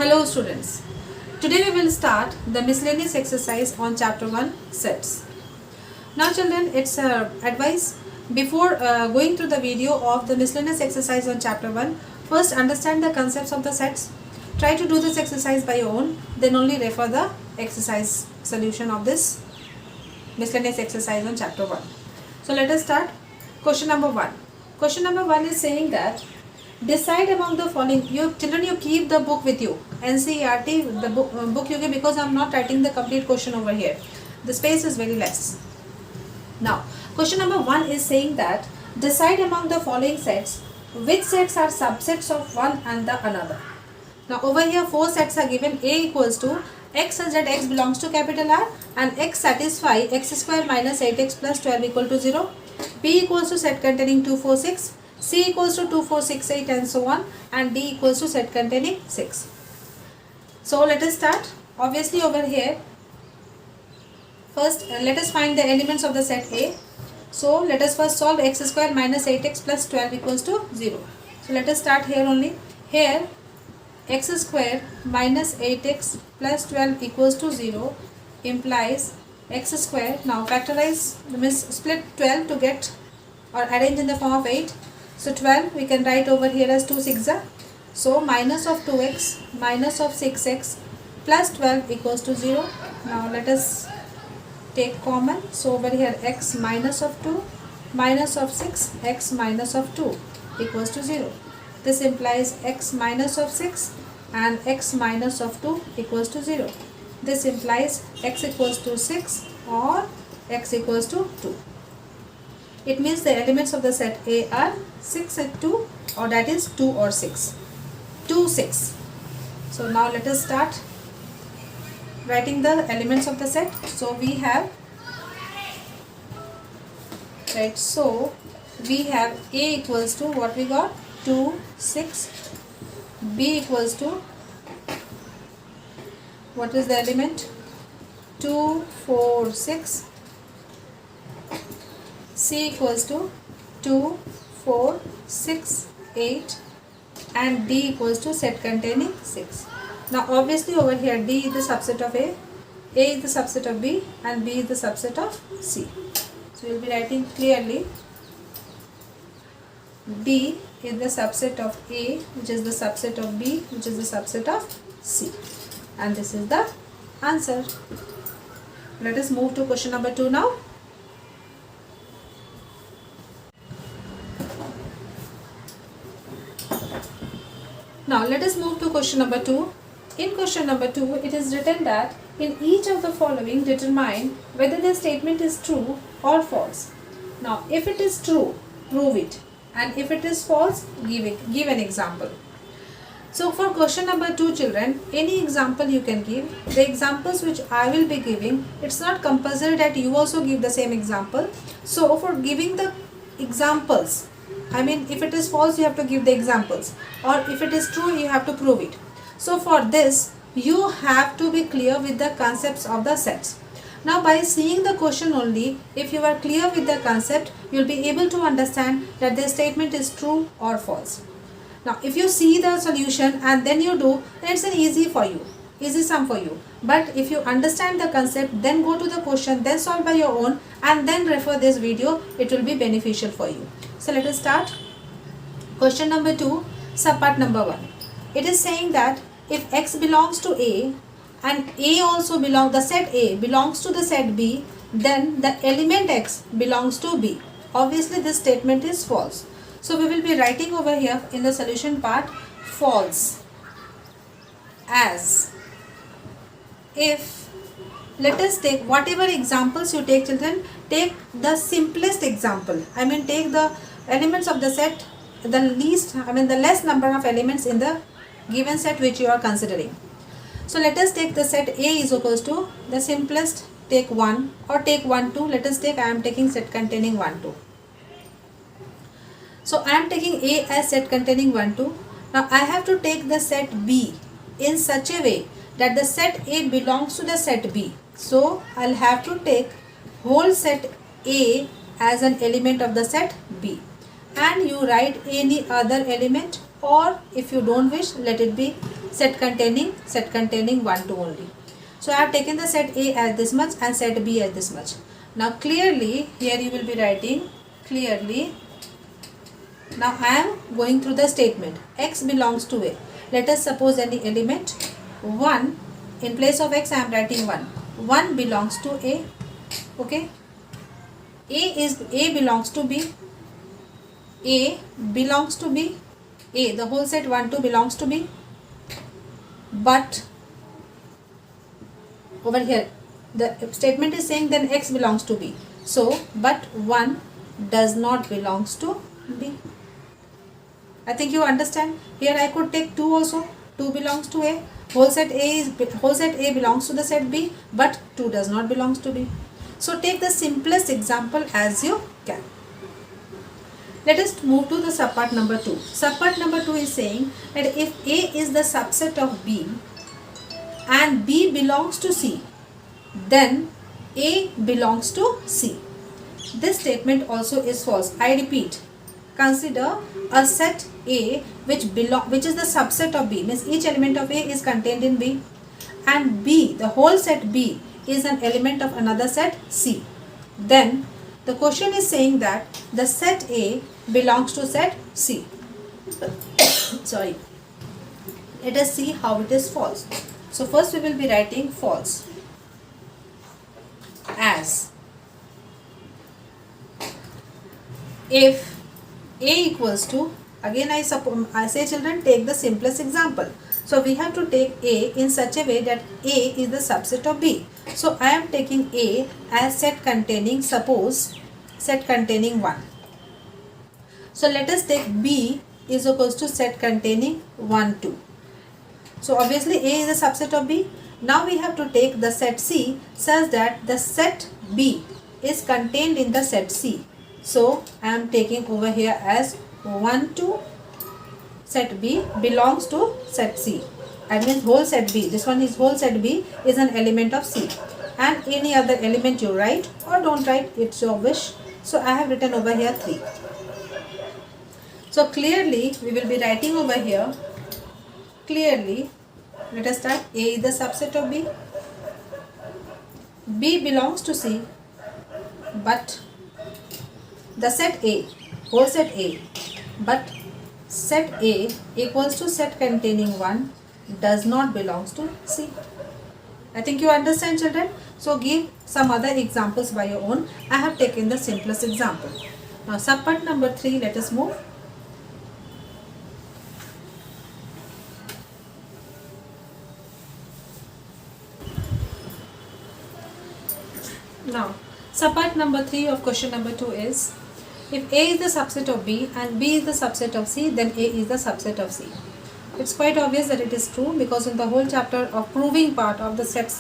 Hello students, today we will start the miscellaneous exercise on chapter 1 sets. Now children, it's advice before going through the video of the miscellaneous exercise on chapter 1, first understand the concepts of the sets. Try to do this exercise by your own, then only refer the exercise solution of this miscellaneous exercise on chapter 1. So let us start. Question number 1. Question number 1 is saying that decide among the following. You children, you keep the book with you, NCERT, the book you give, because I am not writing the complete question over here. The space is very less. Now, question number 1 is saying that decide among the following sets which sets are subsets of one and the another. Now, over here 4 sets are given. A equals to x such that x belongs to capital R and x satisfy x square minus 8x plus 12 equal to 0. B equals to set containing 2, 4, 6. C equals to 2, 4, 6, 8 and so on, and D equals to set containing 6. So let us start. Obviously over here, first let us find the elements of the set A. So let us first solve x square minus 8x plus 12 equals to 0. So let us start here only. Here x square minus 8x plus 12 equals to 0 implies x square. Now factorize, means split 12 to get or arrange in the form of 8. So 12 we can write over here as 2 6. So minus of 2x minus of 6x plus 12 equals to 0. Now let us take common. So over here x minus of 2 minus of 6, x minus of 2 equals to 0. This implies x minus of 6 and x minus of 2 equals to 0. This implies x equals to 6 or x equals to 2. It means the elements of the set A are 6 and 2, or that is 2 or 6. 2, 6. So now let us start writing the elements of the set. So we have, right, so we have A equals to what we got? 2, 6. B equals to, what is the element? 2, 4, 6. C equals to 2, 4, 6, 8 and D equals to set containing 6. Now obviously over here D is the subset of A is the subset of B and B is the subset of C. So we will be writing clearly D is the subset of A, which is the subset of B, which is the subset of C, and this is the answer. Let us move to question number 2 now. Now let us move to question number 2. In question number 2, it is written that in each of the following determine whether the statement is true or false. Now if it is true, prove it, and if it is false, give an example. So for question number 2 children, any example you can give. The examples which I will be giving, it's not compulsory that you also give the same example. So for giving the examples, I mean, if it is false, you have to give the examples, or if it is true, you have to prove it. So for this, you have to be clear with the concepts of the sets. Now by seeing the question only, if you are clear with the concept, you will be able to understand that the statement is true or false. Now if you see the solution and then you do, then it's an easy sum for you. But if you understand the concept, then go to the question, then solve by your own, and then refer this video, it will be beneficial for you. So let us start. Question number 2, subpart number 1. It is saying that if x belongs to A and A also the set A belongs to the set B, then the element x belongs to B. Obviously this statement is false. So we will be writing over here in the solution part false, as if, let us take whatever examples you take children, take the simplest example. I mean take the elements of the set, the less number of elements in the given set which you are considering. So let us take the set A is equals to the simplest, take 1 or take 1, 2. Let us take, I am taking set containing 1, 2. So I am taking A as set containing 1, 2. Now I have to take the set B in such a way that the set A belongs to the set B. So I'll have to take whole set A as an element of the set B, and you write any other element, or if you don't wish, let it be set containing 1 2 only. So I have taken the set A as this much and set B as this much. Now clearly here you will be writing clearly. Now I am going through the statement. X belongs to A. Let us suppose any element 1. In place of X I am writing 1. 1 belongs to A. Okay. A belongs to B. A belongs to B. A, the whole set 1 2 belongs to B. But over here the statement is saying then X belongs to B. So but 1 does not belongs to B. I think you understand. Here I could take 2 also. 2 belongs to A. Whole set A belongs to the set B, but 2 does not belongs to B. So take the simplest example as you can. Let us move to the subpart number 2. Subpart number 2 is saying that if A is the subset of B and B belongs to C, then A belongs to C. This statement also is false. I repeat, consider a set A which is the subset of B, means each element of A is contained in B, and B, the whole set B, is an element of another set C. Then the question is saying that the set A belongs to set C. Sorry. Let us see how it is false. So first we will be writing false. As if A equals to, again I say children, take the simplest example. So we have to take A in such a way that A is the subset of B. So I am taking A as set containing, suppose set containing 1. So let us take B is equals to set containing 1 2. So obviously A is a subset of B. Now we have to take the set C such that the set B is contained in the set C. So I am taking over here as 1 2 set B belongs to set C. I mean whole set B. This one is whole set B is an element of C. And any other element you write or don't write, it's your wish. So I have written over here 3. So clearly we will be writing over here. Clearly, let us start. A is the subset of B. B belongs to C. But the set A, whole set A, but set A equals to set containing 1 does not belongs to C. I think you understand, children. So give some other examples by your own. I have taken the simplest example. Now subpart number 3, let us move. Now subpart number 3 of question number 2 is, if A is the subset of B and B is the subset of C, then A is the subset of C. It's quite obvious that it is true, because in the whole chapter of proving part of the sets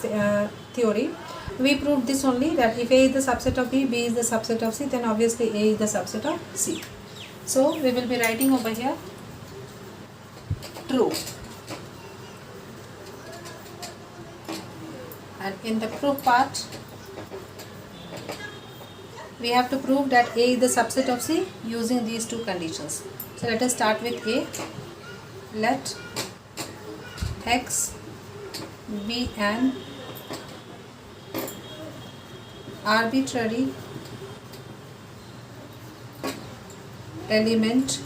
theory, we proved this only, that if A is the subset of B, B is the subset of C, then obviously A is the subset of C. So we will be writing over here true. And in the proof part, we have to prove that A is the subset of C using these two conditions. So let us start with A. Let X be an arbitrary element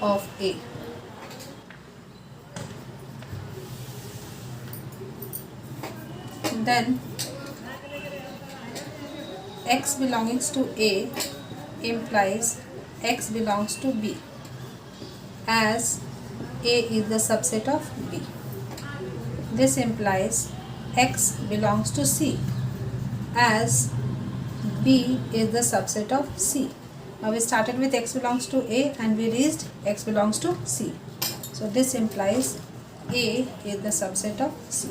of A. Then X belongs to A implies X belongs to B, as A is the subset of B. This implies X belongs to C, as B is the subset of C. Now we started with X belongs to A and we reached X belongs to C. So this implies A is the subset of C,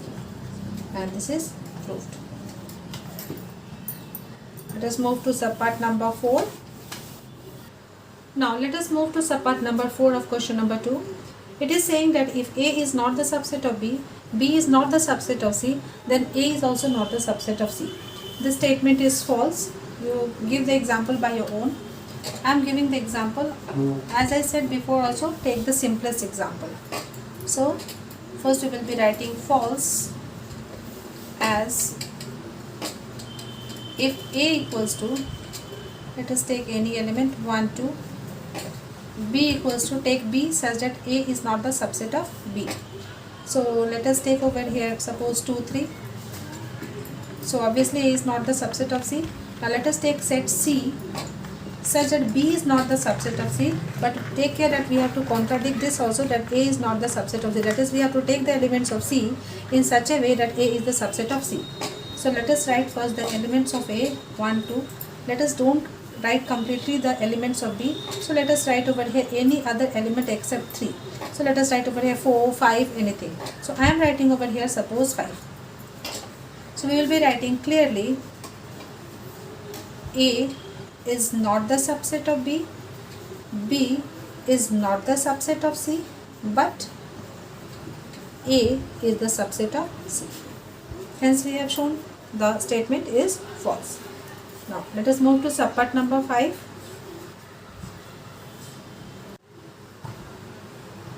and this is proved. Let us move to subpart number 4. Now let us move to subpart number 4 of question number 2. It is saying that if A is not the subset of B, B is not the subset of C, then A is also not the subset of C. This statement is false. You give the example by your own. I am giving the example. As I said before also, take the simplest example. So first we will be writing false as if A equals to, let us take any element 1, 2, B equals to, take B such that A is not the subset of B. So let us take over here suppose 2, 3. So obviously A is not the subset of C. Now let us take set C such that B is not the subset of C, but take care that we have to contradict this also, that A is not the subset of C. That is, we have to take the elements of C in such a way that A is the subset of C. So let us write first the elements of A, 1, 2. Let us don't write completely the elements of B. So let us write over here any other element except 3. So let us write over here 4, 5, anything. So I am writing over here suppose 5. So we will be writing clearly A is not the subset of B, B is not the subset of C, but A is the subset of C. Hence we have shown the statement is false. Now let us move to subpart number 5.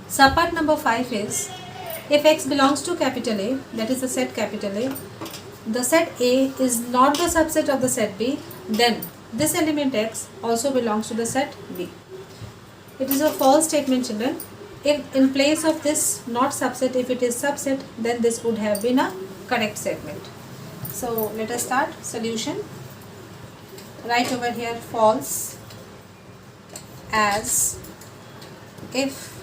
Subpart number 5 is, if X belongs to capital A, that is the set capital A, the set A is not the subset of the set B, then this element X also belongs to the set B. It is a false statement, children. If in place of this not subset, if it is subset, then this would have been a correct statement. So let us start solution. Write over here false as if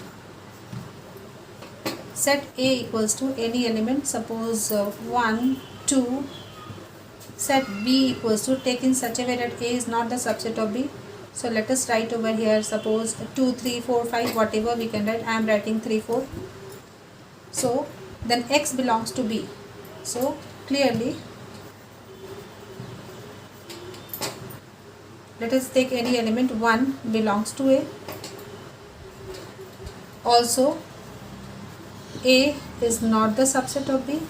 set A equals to any element, suppose 1, 2, set B equals to, take in such a way that A is not the subset of B. So let us write over here suppose 2, 3, 4, 5, whatever we can write. I am writing 3, 4. So then X belongs to B. So clearly let us take any element, 1 belongs to A. Also A is not the subset of B,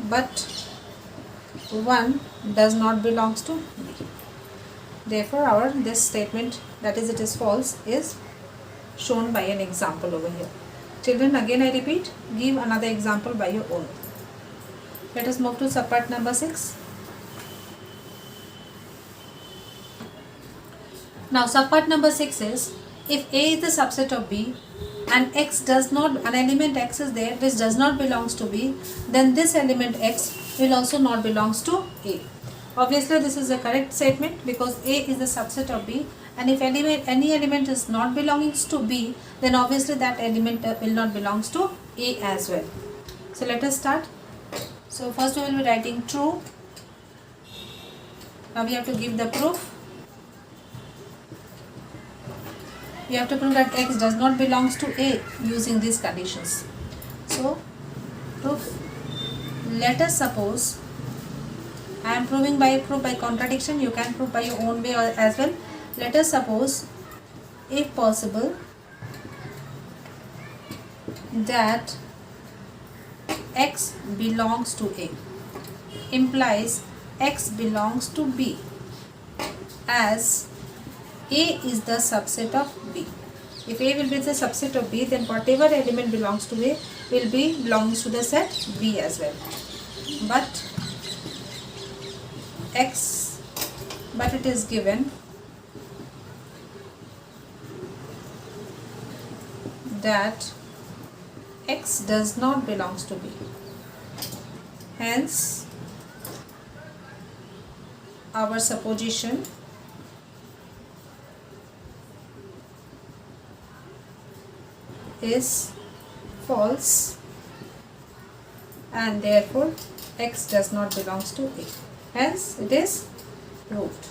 but 1 does not belongs to B. Therefore our this statement, that is it is false, is shown by an example over here. Children, again I repeat, give another example by your own. Let us move to subpart number 6. Now subpart number 6 is, if A is the subset of B and X does not, an element X is there which does not belongs to B, then this element X will also not belongs to A. Obviously this is a correct statement because A is the subset of B, and if any element is not belongs to B, then obviously that element will not belongs to A as well. So let us start. So first we will be writing true. Now we have to give the proof. We have to prove that X does not belongs to A using these conditions. So proof. Let us suppose, I am proving by proof by contradiction, you can prove by your own way as well. Let us suppose, if possible, that X belongs to A implies X belongs to B, as A is the subset of B. If A will be the subset of B, then whatever element belongs to A will be belongs to the set B as well. But it is given that X does not belongs to B. Hence our supposition is false, and therefore X does not belongs to A. Hence it is proved.